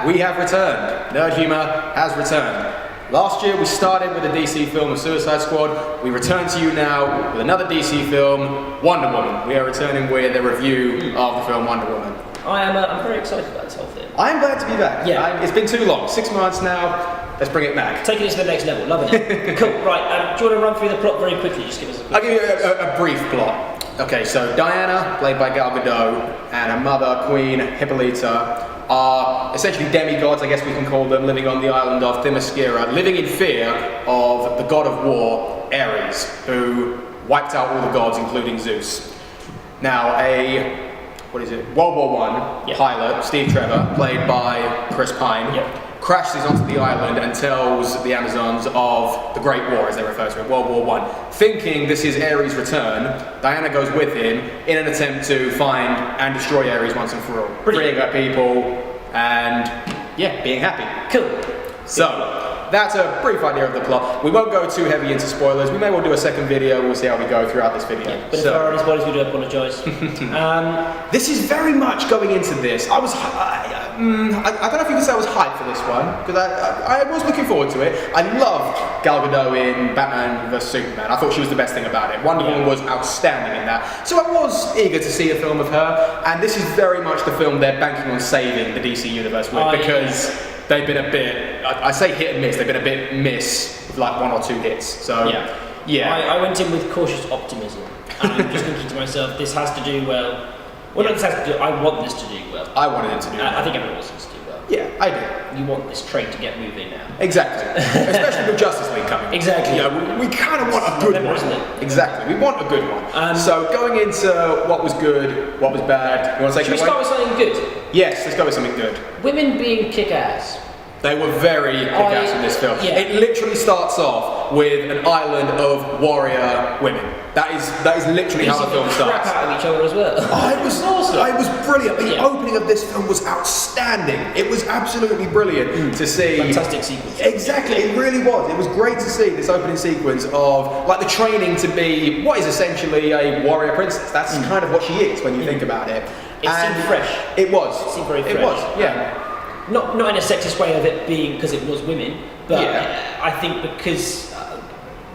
back. We have returned. Nerd Humour has returned. Last year we started with a DC film of Suicide Squad. We return to you now with another DC film, Wonder Woman. We are returning with a review of the film Wonder Woman. I'm very excited about this whole thing. I am glad to be back. Yeah. It's been too long. 6 months now. Let's bring it back. Taking it to the next level. Loving it. Cool. Right. Do you want to run through the plot very quickly? Just give us a quick... I'll give you a brief plot. Okay, so Diana, played by Gal Gadot, and her mother, Queen Hippolyta, are essentially demigods, I guess we can call them, living on the island of Themyscira, living in fear of the god of war, Ares, who wiped out all the gods, including Zeus. Now, World War I pilot, Steve Trevor, played by Chris Pine, crashes onto the island and tells the Amazons of the Great War, as they refer to it, World War I. Thinking this is Ares' return, Diana goes with him in an attempt to find and destroy Ares once and for all. Freeing her people and, being happy. Cool. So, that's a brief idea of the plot. We won't go too heavy into spoilers. We may well do a second video. We'll see how we go throughout this video. But if there are any spoilers, we do apologise. This is very much going into this. I don't know if you can say I was hyped for this one, because I was looking forward to it. I loved Gal Gadot in Batman vs Superman. I thought she was the best thing about it. Wonder Woman was outstanding in that. So I was eager to see a film of her, and this is very much the film they're banking on saving the DC universe with, because they've been a bit, I say hit and miss, they've been a bit miss with like 1 or 2 hits. So I went in with cautious optimism, and I'm just thinking to myself, this has to do well. Well, not this has to do. I want this to do well. I wanted it to do well. I think everyone wants this to do well. Yeah, I do. You want this train to get moving now. Exactly. Especially with Justice League coming. Exactly. Yeah, we kind of want a good one. Isn't it? Exactly. We want a good one. So going into what was good, what was bad. You want to take Should we start with something good? Yes, let's go with something good. Women being kick-ass. They were very kick-ass in this film. Yeah. It literally starts off with an island of warrior women. That is literally how the film starts. Crap out of each other as well. It was awesome. It was brilliant. The opening of this film was outstanding. It was absolutely brilliant to see. Fantastic sequence. Exactly, it really was. It was great to see this opening sequence of like the training to be what is essentially a warrior princess. That's kind of what she is when you think about it. It seemed fresh. It was. It seemed very fresh. It was. Yeah. Not in a sexist way of it being because it was women, but I think because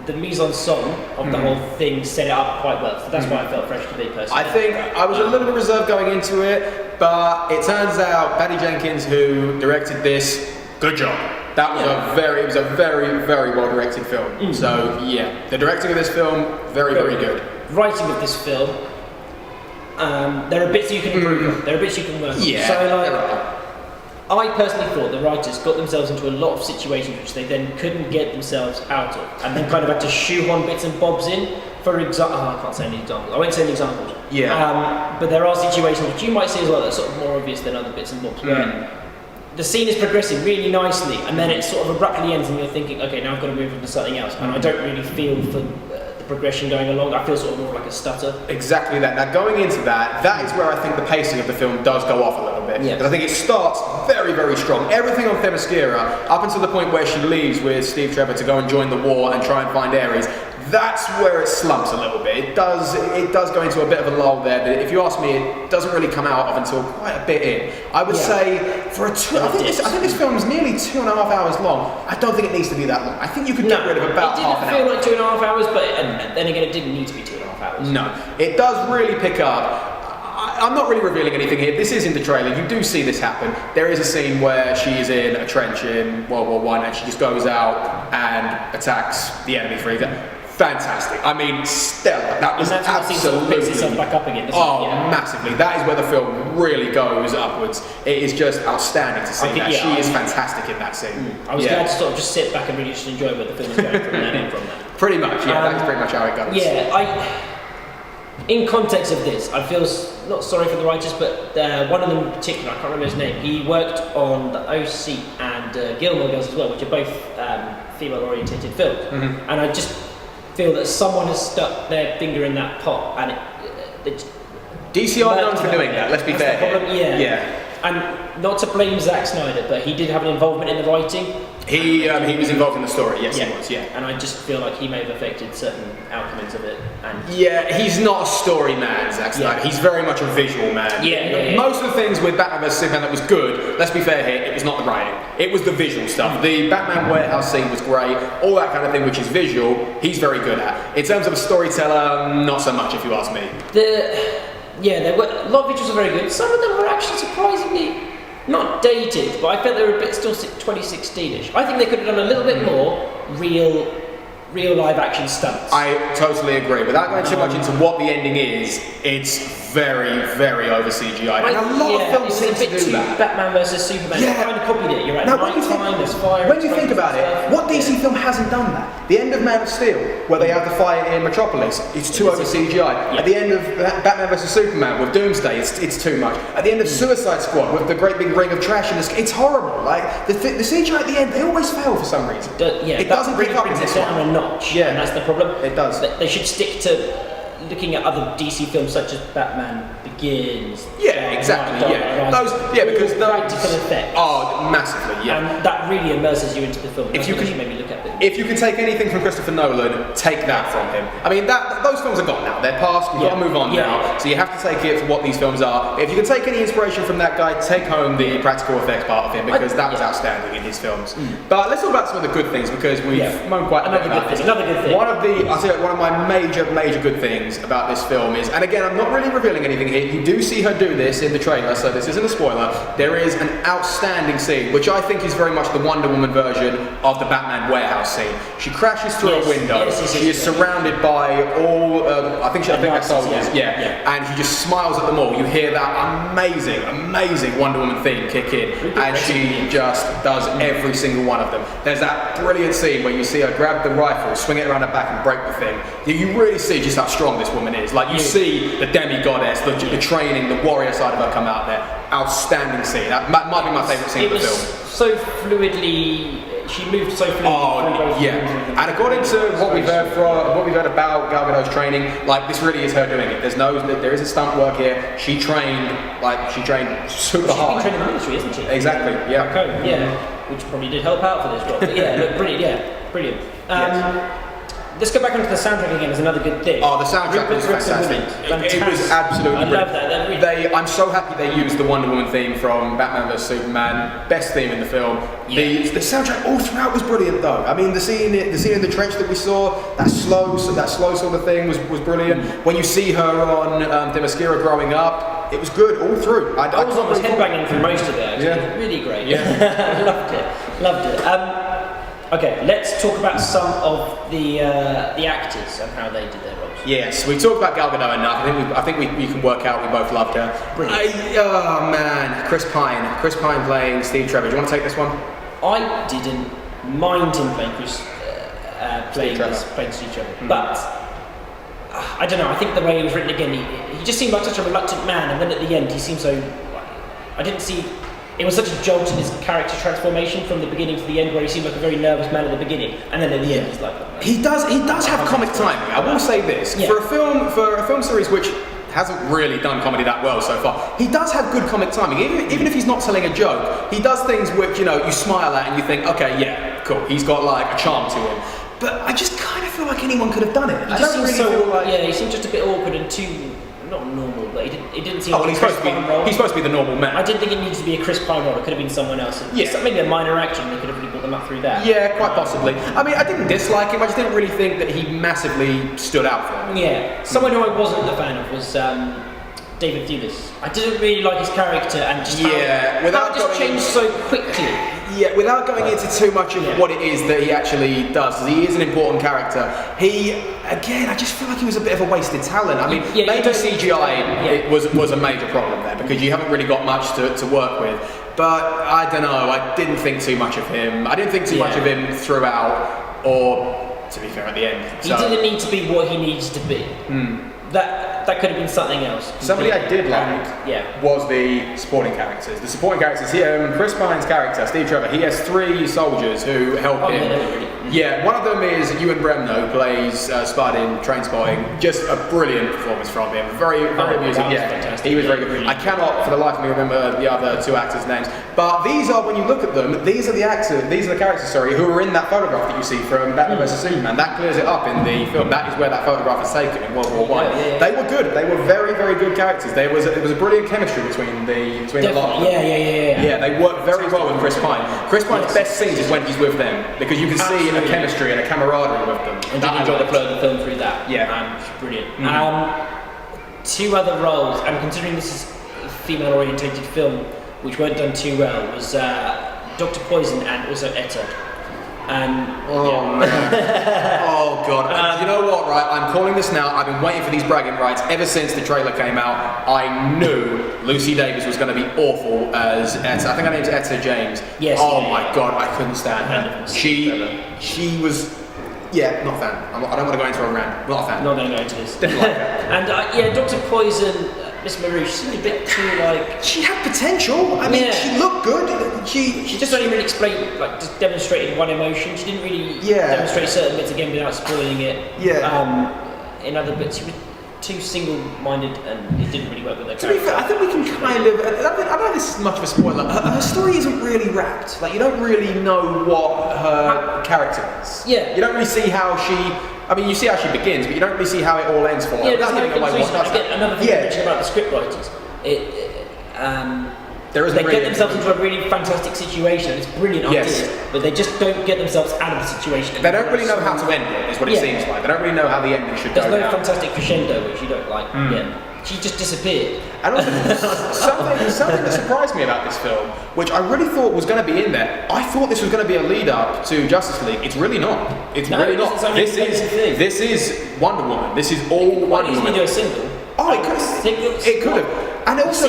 the mise-en-scène of the whole thing set it up quite well. So that's why I felt fresh to be personally. I think I was a little bit reserved going into it, but it turns out Patty Jenkins, who directed this, good job. That was it was a very, very well-directed film. So the directing of this film, very, very good. Writing of this film, there are bits you can improve on. There are bits you can work on. Yeah, so I personally thought the writers got themselves into a lot of situations which they then couldn't get themselves out of, and then kind of had to shoehorn bits and bobs in. For example, I can't say any examples. I won't say any examples. Yeah. But there are situations which you might see as well that's sort of more obvious than other bits and bobs. Where the scene is progressing really nicely, and then it sort of abruptly ends, and you're thinking, okay, now I've got to move on to something else, and I don't really feel for the progression going along. I feel sort of more like a stutter. Exactly that. Now going into that is where I think the pacing of the film does go off a little bit. Because I think it starts very, very strong. Everything on Themyscira, up until the point where she leaves with Steve Trevor to go and join the war and try and find Ares, that's where it slumps a little bit. It does go into a bit of a lull there, but if you ask me, it doesn't really come out of until quite a bit in. I would say for I think this film is nearly 2.5 hours long. I don't think it needs to be that long. I think you could get rid of about half an hour. It didn't feel like 2.5 hours, but then again, it didn't need to be 2.5 hours. No, it does really pick up. I'm not really revealing anything here. This is in the trailer. You do see this happen. There is a scene where she is in a trench in World War I and she just goes out and attacks the enemy for either. Fantastic. I mean, stellar. That was absolutely... picks itself back up again. Massively. That is where the film really goes upwards. It is just outstanding to see that. She is fantastic in that scene. I was glad to sort of just sit back and really just enjoy where the film is going from that. Pretty much, that is pretty much how it goes. In context of this, I feel not sorry for the writers, but one of them in particular, I can't remember his name, he worked on The OC and Gilmore Girls as well, which are both female-orientated films. And I just feel that someone has stuck their finger in that pot, and DC are known for doing that, let's be fair. Yeah. And not to blame Zack Snyder, but he did have an involvement in the writing. He was involved in the story, yes, he was, yeah. And I just feel like he may have affected certain outcomes of it. And yeah, he's not a story man, Zack Snyder. He's very much a visual man. Most of the things with Batman vs Superman that was good, let's be fair here, it was not the writing. It was the visual stuff. The Batman warehouse scene was great, all that kind of thing, which is visual, he's very good at. In terms of a storyteller, not so much if you ask me. There were a lot of visuals are very good. Some of them were actually surprisingly not dated, but I felt they were a bit still 2016ish. I think they could have done a little bit more real live action stunts. I totally agree. Without going too much into what the ending is, it's very, very over CGI. And a lot of films seem to do that. Batman vs Superman. They kind of copied it. You're right. Now, when you think about it, what DC film hasn't done that? The end of Man of Steel, where they have the fight in Metropolis, it's too over CGI. At the end of Batman vs Superman with Doomsday, it's too much. At the end of Suicide Squad with the great big ring of trash in the sky, it's horrible. Like the CGI at the end, they always fail for some reason. It doesn't pick up in this one. A notch. Yeah, and that's the problem. It does. They should stick to looking at other DC films such as Batman Begins. Yeah, exactly. Because those practical effects. Oh, massively. Yeah, and that really immerses you into the film. If you can maybe look at it. If you can take anything from Christopher Nolan, take that from him. I mean, those films are gone now. They're past. We've got to move on now. So you have to take it for what these films are. If you can take any inspiration from that guy, take home the practical effects part of him because that was outstanding in his films. But let's talk about some of the good things because we've moaned quite a bit about this. Another good thing. One of my major good things about this film is, and again, I'm not really revealing anything here. You do see her do this in the trailer, so this isn't a spoiler. There is an outstanding scene, which I think is very much the Wonder Woman version of the Batman warehouse scene. She crashes through a window. She is surrounded by all, I think they're soldiers. And she just smiles at them all. You hear that amazing Wonder Woman theme kick in, and she just does every single one of them. There's that brilliant scene where you see her grab the rifle, swing it around her back, and break the thing. You really see just how strong this woman is. Like you see the demi-goddess, the training, the warrior side of her come out there. Outstanding scene. That might be my favourite scene of the film. So fluidly. She moved so fluidly. And according to what we've heard about Gal Gadot's training, like this really is her doing it. There is a stunt work here. She trained super hard. She's been training in the military, isn't she? Exactly. Yeah. Which probably did help out for this role. But brilliant. Let's go back onto the soundtrack again as another good thing. Oh, the soundtrack was fantastic. It was absolutely brilliant. I love that. I'm so happy they used the Wonder Woman theme from Batman vs Superman. Best theme in the film. The soundtrack all throughout was brilliant though. I mean, the scene in the trench that we saw, that slow sort of thing was brilliant. When you see her on Themyscira growing up, it was good all through. I was headbanging through most of it. It was really great. I loved it. Okay, let's talk about some of the actors and how they did their roles. Yes, we talked about Gal Gadot enough. I think we can work out we both loved her. Brilliant. Oh man, Chris Pine playing Steve Trevor. Do you want to take this one? I didn't mind him playing Steve Trevor, but I don't know. I think the way he was written again, he just seemed like such a reluctant man, and then at the end he seemed so. I didn't see. It was such a jolt in his character transformation from the beginning to the end, where he seemed like a very nervous man at the beginning, and then at the end he's like. He does have comic timing. I will say this for a film series which hasn't really done comedy that well so far. He does have good comic timing, even if he's not telling a joke. He does things which you smile at and you think, okay, yeah, cool. He's got like a charm to him. But I just kind of feel like anyone could have done it. I don't really feel like. Yeah, he seemed just a bit awkward and too. Not normal, but it didn't seem like he's supposed to be the normal man. I didn't think it needed to be a Chris Pine role. It could have been someone else. Maybe a minor action. They could have really brought them up through that. Yeah, quite possibly. I mean, I didn't dislike him. I just didn't really think that he massively stood out for me. Yeah, someone who I wasn't a fan of was David Thewlis. I didn't really like his character and just how it just changed so quickly. Yeah, without going into too much of what it is that he actually does, because he is an important character. I just feel like he was a bit of a wasted talent. I mean, maybe CGI was a major problem there, because you haven't really got much to work with. But I don't know, I didn't think too much of him. I didn't think too much of him throughout, or to be fair, at the end. He didn't need to be what he needs to be. that could have been something else. Somebody I did like was the supporting characters. The supporting characters here, Chris Pine's character, Steve Trevor, he has 3 soldiers who help him. Yeah, one of them is Ewan Bremner, who plays Spud in Trainspotting. Just a brilliant performance from him. Very amusing. Yeah, fantastic. he was very good. I cannot, for the life of me, remember the other 2 actors' names. But these are, when you look at them, these are the characters, who are in that photograph that you see from Batman vs Superman. That clears it up in the film. That is where that photograph is taken in World War One. They were good. They were very, very good characters. There was a brilliant chemistry between the lot of them. Yeah, they worked very well with Chris Pine. Chris Pine's best scenes is when he's with them, because you can see a chemistry and a camaraderie with them. And did enjoy the flow of the film through that. Which is brilliant. 2 other roles, and considering this is a female-orientated film, which weren't done too well, was Dr. Poison and also Etta. Man. Oh god. You know what, right? I'm calling this now. I've been waiting for these bragging rights ever since the trailer came out. I knew Lucy Davis was going to be awful as Etta. I think her name's Etta James. Yes. Oh my god, I couldn't stand her. She was. Yeah, not a fan. I don't want to go into a rant. Not a fan. Not going to go into this. Didn't like her. And Dr. Poison, Miss Marouche, seemed a bit too like. She had potential. I mean, she looked good. She just only really explained, like, just demonstrated one emotion. She didn't really demonstrate certain bits again without spoiling it. In other bits, she was too single-minded, and it didn't really work with her character. To be fair, I think we can kind of. I don't know if this is much of a spoiler. Her story isn't really wrapped. Like, you don't really know what her character is. Yeah. You don't really see how she. I mean, you see how she begins, but you don't really see how it all ends for her. Yeah, there's no conclusion. Another thing to mention about the script writers. They get themselves into a really fantastic situation. It's brilliant ideas, but they just don't get themselves out of the situation. They don't really know how to end it, is what it seems like. They don't really know how the ending should go. There's no fantastic crescendo, which you don't like. She just disappeared. And also, something that surprised me about this film, which I really thought was going to be in there, I thought this was going to be a lead up to Justice League. It's really not. It's really not. This is Wonder Woman. This is all Wonder Woman. Do a single. Oh, it could have. And also,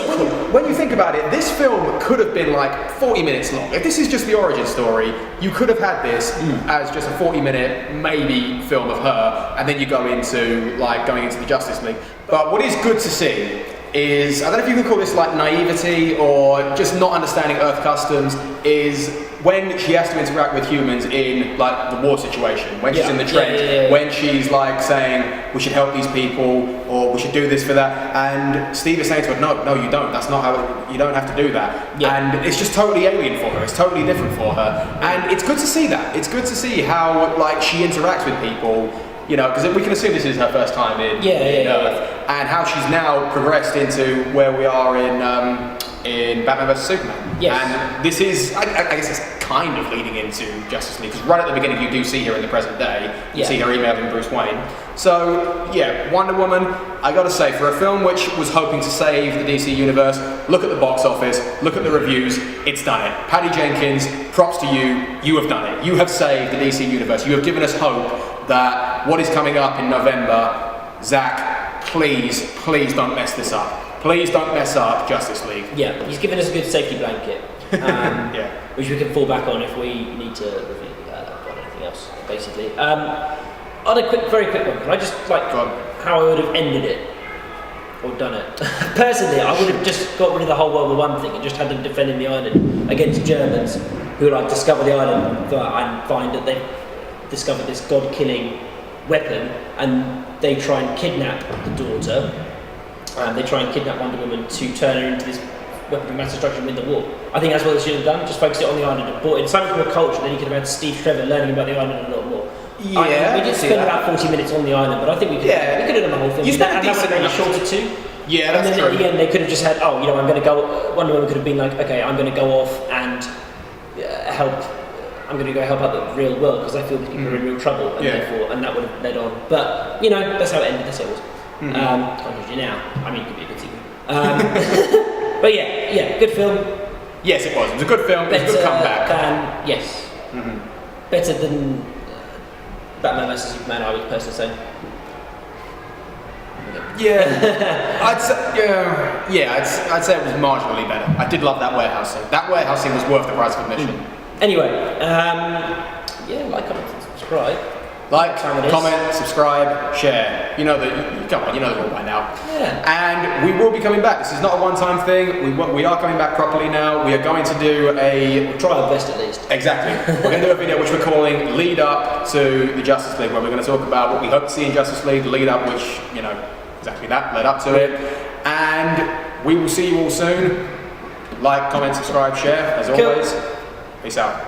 when you think about it, this film could have been like 40 minutes long. If this is just the origin story, you could have had this as just a 40-minute maybe film of her, and then you go into going into the Justice League. But what is good to see is, I don't know if you can call this like naivety or just not understanding Earth customs, is when she has to interact with humans in like the war situation, when she's in the trench, when she's like saying we should help these people or we should do this for that, and Steve is saying to her, no, you don't. That's not how. You don't have to do that. And it's just totally alien for her. It's totally different for her, and it's good to see that. It's good to see how like she interacts with people. You know, because we can assume this is her first time in Earth, and how she's now progressed into where we are in Batman vs Superman. Yes. And this is, I guess it's kind of leading into Justice League, because right at the beginning you do see her in the present day. You see her emailing Bruce Wayne. So, Wonder Woman, I gotta say, for a film which was hoping to save the DC Universe, look at the box office, look at the reviews, it's done it. Patty Jenkins, props to you, you have done it. You have saved the DC Universe. You have given us hope that what is coming up in November, Zack, please don't mess this up. Please don't mess up Justice League. Yeah, he's given us a good safety blanket, which we can fall back on if we need to review on anything else, basically. On a very quick one, can I just how I would have ended it or done it? Personally, I would have just got rid of the whole World War I thing and just had them defending the island against Germans who discover the island and find that they've discovered this god-killing weapon, and they try and kidnap the daughter. They try and kidnap Wonder Woman to turn her into this weapon of mass destruction and win the war. I think that's what they should have done. Just focus it on the island and brought in something from a culture. Then you could have had Steve Trevor learning about the island a lot more. We did spend about 40 minutes on the island, but I think we could have done the whole thing. You spent a decent amount shorter too. Yeah, and then at the end they could have just had, I'm going to go. Wonder Woman could have been like, okay, I'm going to go off and help. I'm going to go help out the real world because I feel that people are in real trouble, and therefore, and that would have led on. But that's how it ended. That's how it was. Can't judge you now. I mean, it could be a good sequel. But good film. Yes, it was. It was a good film. It was a good comeback. Better than Batman vs Superman, I would personally say. I'd say it was marginally better. I did love that warehouse scene. That warehouse scene was worth the price of admission. Anyway, like, comment, and subscribe. Like, Time it is. comment, subscribe, share. You know come on, you know the rule by now. Yeah. And we will be coming back. This is not a one-time thing. We are coming back properly now. We are going to do We'll try our best at least. Exactly. We're going to do a video which we're calling Lead Up to the Justice League, where we're going to talk about what we hope to see in Justice League, the lead up, which, you know, exactly that, led up to it. And we will see you all soon. Like, comment, subscribe, share, as always. Peace out.